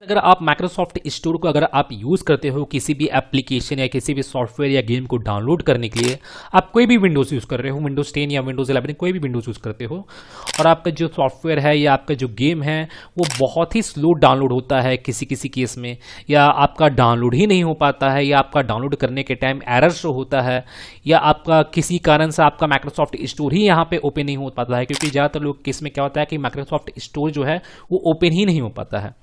अगर आप Microsoft store को अगर आप यूज़ करते हो किसी भी एप्लीकेशन या किसी भी सॉफ्टवेयर या गेम को डाउनलोड करने के लिए, आप कोई भी विंडोज़ यूज़ कर रहे हो, विंडोज़ 10 या विंडोज़ 11 कोई भी विंडोज़ यूज़ करते हो, और आपका जो सॉफ्टवेयर है या आपका जो गेम है वो बहुत ही स्लो डाउनलोड होता है किसी किसी केस में, या आपका डाउनलोड ही नहीं हो पाता है, या आपका डाउनलोड करने के टाइम एरर शो होता है, या आपका किसी कारण से आपका माइक्रोसॉफ्ट स्टोर ही यहाँ पे ओपन नहीं हो पाता है, क्योंकि ज़्यादातर लोग केस में क्या होता है कि माइक्रोसॉफ्ट स्टोर जो है वो ओपन ही नहीं हो पाता है।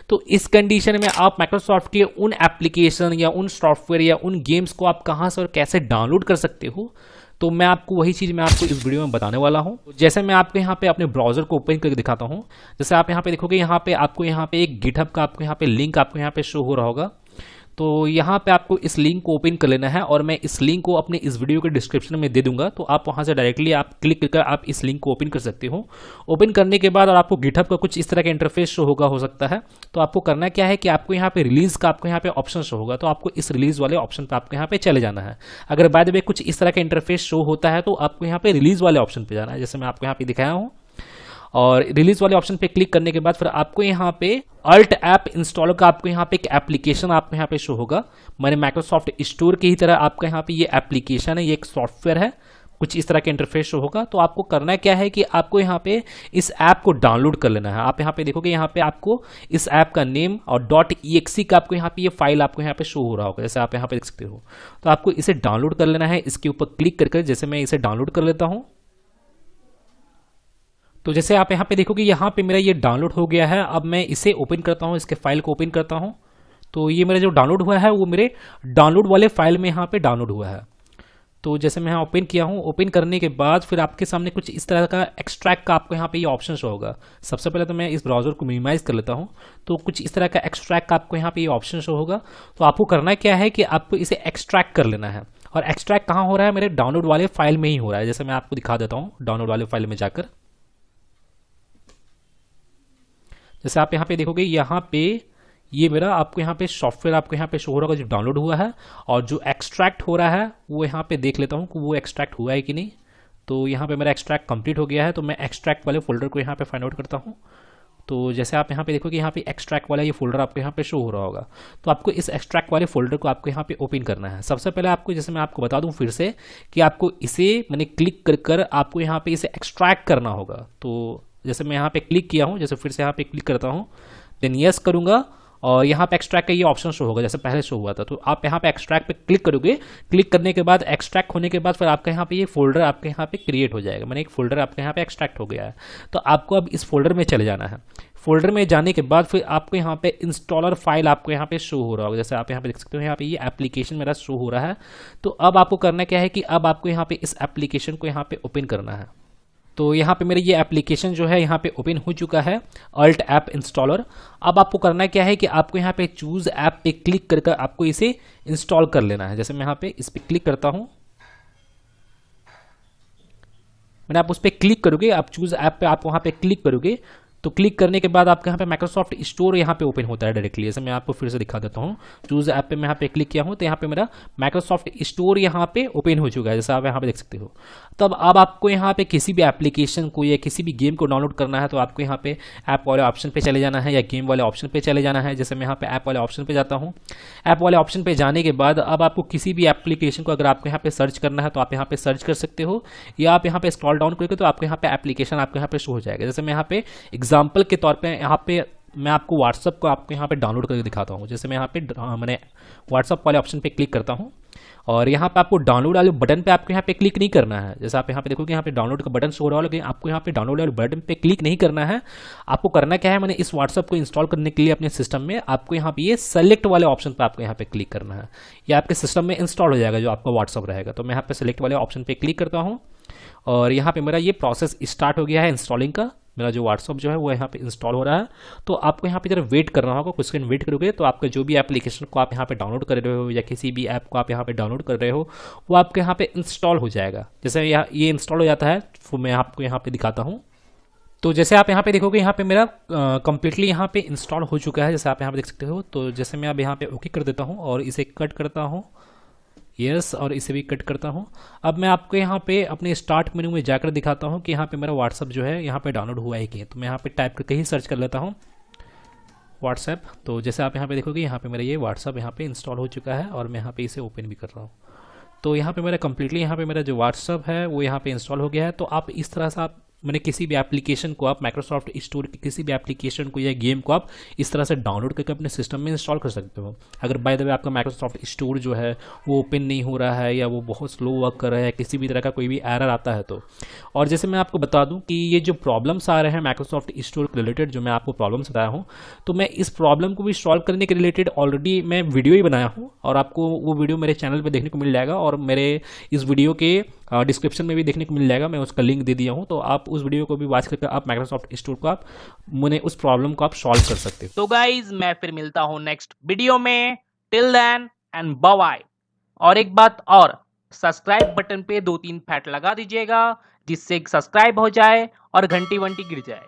तो इस कंडीशन में आप माइक्रोसॉफ्ट के उन एप्लीकेशन या उन सॉफ्टवेयर या उन गेम्स को आप कहां से और कैसे डाउनलोड कर सकते हो, तो मैं आपको वही चीज़ मैं आपको इस वीडियो में बताने वाला हूं। जैसे मैं आपको यहां पे अपने ब्राउजर को ओपन करके दिखाता हूं। जैसे आप यहां पे देखोगे, यहां पे आपको यहां पे एक गिटहब का आपको यहां पे लिंक आपको यहां पे शो हो रहा होगा। तो यहाँ पे आपको इस लिंक को ओपन कर लेना है, और मैं इस लिंक को अपने इस वीडियो के डिस्क्रिप्शन में दे दूंगा, तो आप वहाँ से डायरेक्टली आप क्लिक करके आप इस लिंक को ओपन कर सकते हो। ओपन करने के बाद और आपको गिटहब का कुछ इस तरह का इंटरफेस शो होगा हो सकता है। तो आपको करना क्या है कि आपको यहाँ पे रिलीज का आपको यहाँ पे ऑप्शन शो होगा, तो आपको इस रिलीज वाले ऑप्शन पे आपको यहाँ पे चले जाना है। अगर बाय द वे कुछ इस तरह का इंटरफेस शो होता है तो आपको यहाँ पे रिलीज वाले ऑप्शन पे जाना है, जैसे मैं आपको यहाँ पे दिखाया हूँ। और रिलीज वाले ऑप्शन पे क्लिक करने के बाद फिर आपको यहाँ पे अल्ट ऐप इंस्टॉलर का आपको यहाँ पे एक एप्लीकेशन आपको यहाँ पे शो होगा। मैंने माइक्रोसॉफ्ट स्टोर की ही तरह आपका यहाँ पे ये एप्लीकेशन है, ये एक सॉफ्टवेयर है, कुछ इस तरह का इंटरफेस शो होगा। तो आपको करना क्या है कि आपको यहाँ पे इस ऐप को डाउनलोड कर लेना है। आप यहाँ पे देखोगे, यहाँ पे आपको इस ऐप का नेम और .exe का आपको यहाँ पे ये फाइल आपको यहाँ पे शो हो रहा होगा, जैसे आप यहाँ पे देख सकते हो। तो आपको इसे डाउनलोड कर लेना है, इसके ऊपर क्लिक करके। जैसे मैं इसे डाउनलोड कर लेता हूँ, तो जैसे आप यहाँ पे देखोगे, यहाँ पे मेरा ये डाउनलोड हो गया है। अब मैं इसे ओपन करता हूँ, इसके फाइल को ओपन करता हूँ। तो ये मेरा जो डाउनलोड हुआ है वो मेरे डाउनलोड वाले फाइल में यहाँ पे डाउनलोड हुआ है। तो जैसे मैं यहाँ ओपन किया हूँ, ओपन करने के बाद फिर आपके सामने कुछ इस तरह का एक्सट्रैक्ट का आपको यहाँ पे ये ऑप्शन शो होगा। सबसे पहले तो मैं इस ब्राउजर को मिनिमाइज कर लेता हूँ। तो कुछ इस तरह का एक्सट्रैक्ट का आपको यहाँ पे ये ऑप्शन शो होगा। तो आपको करना क्या है कि आपको इसे एक्सट्रैक्ट कर लेना है, और एक्सट्रैक्ट कहाँ हो रहा है, मेरे डाउनलोड वाले फाइल में ही हो रहा है। जैसे मैं आपको दिखा देता हूँ डाउनलोड वाले फाइल में जाकर। जैसे आप यहाँ पे देखोगे, यहाँ पे ये मेरा आपको यहाँ पे सॉफ्टवेयर आपको यहाँ पे शो हो रहा होगा जो डाउनलोड हुआ है, और जो एक्सट्रैक्ट हो रहा है वो यहाँ पे देख लेता हूँ कि वो एक्सट्रैक्ट हुआ है कि नहीं। तो यहाँ पे मेरा एक्सट्रैक्ट कंप्लीट हो गया है, तो मैं एक्सट्रैक्ट वाले फोल्डर को यहाँ पे फाइंड आउट करता हूँ। तो जैसे आप यहाँ पे देखोगे, यहाँ पे एक्सट्रैक्ट वाला ये फोल्डर आपको यहाँ पे शो हो रहा होगा। तो आपको इस एक्सट्रैक्ट वाले फोल्डर को आपको यहाँ पे ओपन करना है। सबसे पहले आपको, जैसे मैं आपको बता दूं फिर से, कि आपको इसे मैंने क्लिक कर कर आपको यहाँ पे इसे एक्सट्रैक्ट करना होगा। तो जैसे मैं यहाँ पे क्लिक किया हूँ, जैसे फिर से यहाँ पे क्लिक करता हूँ, देन यस करूँगा, और यहाँ पे एक्सट्रैक्ट का ये ऑप्शन शो होगा जैसे पहले शो हुआ था। तो आप यहाँ पे एक्सट्रैक्ट पे क्लिक करोगे। क्लिक करने के बाद एक्सट्रैक्ट होने के बाद फिर आपका यहाँ पे ये फोल्डर आपके यहाँ पे क्रिएट हो जाएगा। मैंने एक फोल्डर आपके यहाँ पे एक्सट्रैक्ट हो गया है। तो आपको अब इस फोल्डर में चले जाना है। फोल्डर में जाने के बाद फिर आपको यहाँ पे इंस्टॉलर फाइल आपको यहाँ पे शो हो रहा होगा, जैसे आप यहाँ पे देख सकते हो, यहाँ पे ये एप्लीकेशन मेरा शो हो रहा है। तो अब आपको करना क्या है कि अब आपको यहाँ पे इस एप्लीकेशन को यहाँ पे ओपन करना है। तो यहाँ पे मेरे ये एप्लीकेशन जो है यहाँ पे ओपन हो चुका है, अल्ट ऐप इंस्टॉलर। अब आपको करना क्या है कि आपको यहाँ पे चूज ऐप पे क्लिक करके आपको इसे इंस्टॉल कर लेना है। जैसे मैं यहाँ पे इस पे क्लिक करता हूँ, मैंने आप उस पर क्लिक करोगे, आप चूज ऐप पे आप वहाँ पे क्लिक करोगे, तो क्लिक करने के बाद आपके यहाँ पे माइक्रोसॉफ्ट स्टोर यहाँ पे ओपन होता है डायरेक्टली। जैसे मैं आपको फिर से दिखा देता हूँ, चूज ऐप पे मैं यहाँ पे क्लिक किया हूँ, तो यहाँ पे मेरा माइक्रोसॉफ्ट स्टोर यहाँ पे ओपन हो चुका है, जैसा आप यहाँ पे देख सकते हो। तब अब आपको यहाँ पे किसी भी एप्लीकेशन को या किसी भी गेम को डाउनलोड करना है, तो आपको यहाँ पे ऐप वाले ऑप्शन पे चले जाना है या गेम वाले ऑप्शन पे चले जाना है। जैसे मैं यहाँ पे ऐप वाले ऑप्शन पे जाता हूँ। ऐप वाले ऑप्शन पे जाने के बाद अब आपको किसी भी एप्लीकेशन को अगर आपको यहाँ पे सर्च करना है तो आप यहाँ पे सर्च कर सकते हो, या आप यहाँ पे स्क्रॉल डाउन करोगे तो आपको यहाँ पे एप्लीकेशन आपको यहाँ पे शो हो जाएगा। जैसे मैं यहाँ पे एग्जाम्पल के तौर पे यहाँ पे मैं आपको व्हाट्सअप को आपको यहाँ पे डाउनलोड करके दिखाता हूँ। जैसे मैं यहाँ पे मैंने व्हाट्सअप वाले ऑप्शन पे क्लिक करता हूँ, और यहाँ पे आपको डाउनलोड वाले बटन पे आपको यहाँ पे क्लिक नहीं करना है। जैसे आप यहाँ पे देखोगे, यहाँ पे डाउनलोड का बटन शो हो रहा है, लेकिन आपको यहाँ पे डाउनलोड वाले बटन पे क्लिक नहीं करना है। आपको करना क्या है, मैंने इस व्हाट्सअप को इंस्टॉल करने के लिए अपने सिस्टम में आपको यहाँ पे ये सेलेक्ट वाले ऑप्शन पे आपको यहाँ पे क्लिक करना है। ये आपके सिस्टम में इंस्टॉल हो जाएगा जो आपका व्हाट्सअप रहेगा। तो मैं यहाँ पे सेलेक्ट वाले ऑप्शन पे क्लिक करता हूँ, और यहाँ पे मेरा ये प्रोसेस स्टार्ट हो गया है इंस्टॉलिंग का। मेरा जो व्हाट्सअप जो है वो यहाँ पे इंस्टॉल हो रहा है। तो आपको यहाँ पे जरा वेट करना होगा, कुछ सेकंड वेट करोगे तो आपका जो भी एप्लीकेशन को आप यहाँ पे डाउनलोड कर रहे हो या किसी भी ऐप को आप यहाँ पे डाउनलोड कर रहे हो वो आपके यहाँ पे इंस्टॉल हो जाएगा। जैसे ये इंस्टॉल हो जाता है तो मैं आपको यहाँ पे दिखाता हूँ। तो जैसे आप यहाँ पे देखोगे, यहाँ पे मेरा कंप्लीटली यहाँ पे इंस्टॉल हो चुका है, जैसे आप यहाँ पे देख सकते हो। तो जैसे मैं अब यहाँ पे ओके कर देता हूँ और इसे कट करता हूँ, यस, और इसे भी कट करता हूँ। अब मैं आपको यहाँ पे अपने स्टार्ट मेनू में जाकर दिखाता हूँ कि यहाँ पे मेरा व्हाट्सअप जो है यहाँ पे डाउनलोड हुआ है कि। तो मैं यहाँ पे टाइप करके ही सर्च कर लेता हूँ व्हाट्सएप। तो जैसे आप यहाँ पे देखोगे, यहाँ पे मेरा ये व्हाट्सएप यहाँ पे इंस्टॉल हो चुका है और मैं यहाँ पे इसे ओपन भी कर रहा हूँ। तो यहाँ पे मेरा कंप्लीटली यहाँ पे मेरा जो व्हाट्सअप है वो यहाँ पे इंस्टॉल हो गया है। तो आप इस तरह से आप मैंने किसी भी एप्लीकेशन को, आप माइक्रोसॉफ्ट स्टोर की किसी भी एप्लीकेशन को या गेम को आप इस तरह से डाउनलोड करके अपने सिस्टम में इंस्टॉल कर सकते हो। अगर बाय द वे आपका माइक्रोसॉफ्ट स्टोर जो है वो ओपन नहीं हो रहा है या वो बहुत स्लो वर्क कर रहा है, किसी भी तरह का कोई भी एरर आता है तो। और जैसे मैं आपको बता दूं कि ये जो प्रॉब्लम्स आ रहे हैं माइक्रोसॉफ्ट स्टोर के रिलेटेड, जो मैं आपको प्रॉब्लम्स बताया हूँ, तो मैं इस प्रॉब्लम को भी सॉल्व करने के रिलेटेड ऑलरेडी मैं वीडियो ही बनाया हूँ और आपको वो वीडियो मेरे चैनल पर देखने को मिल जाएगा और मेरे इस वीडियो के डिस्क्रिप्शन में भी देखने को मिल जाएगा। मैं उसका लिंक दे दिया हूँ, तो आप उस वीडियो को भी वॉच करके आप माइक्रोसॉफ्ट स्टोर को आप उस प्रॉब्लम को आप सॉल्व कर सकते हो। तो गाइज मैं फिर मिलता हूँ नेक्स्ट वीडियो में। Till then and bye. और एक बात और, सब्सक्राइब बटन पे 2-3 फैट लगा दीजिएगा जिससे सब्सक्राइब हो जाए और घंटी वंटी गिर जाए।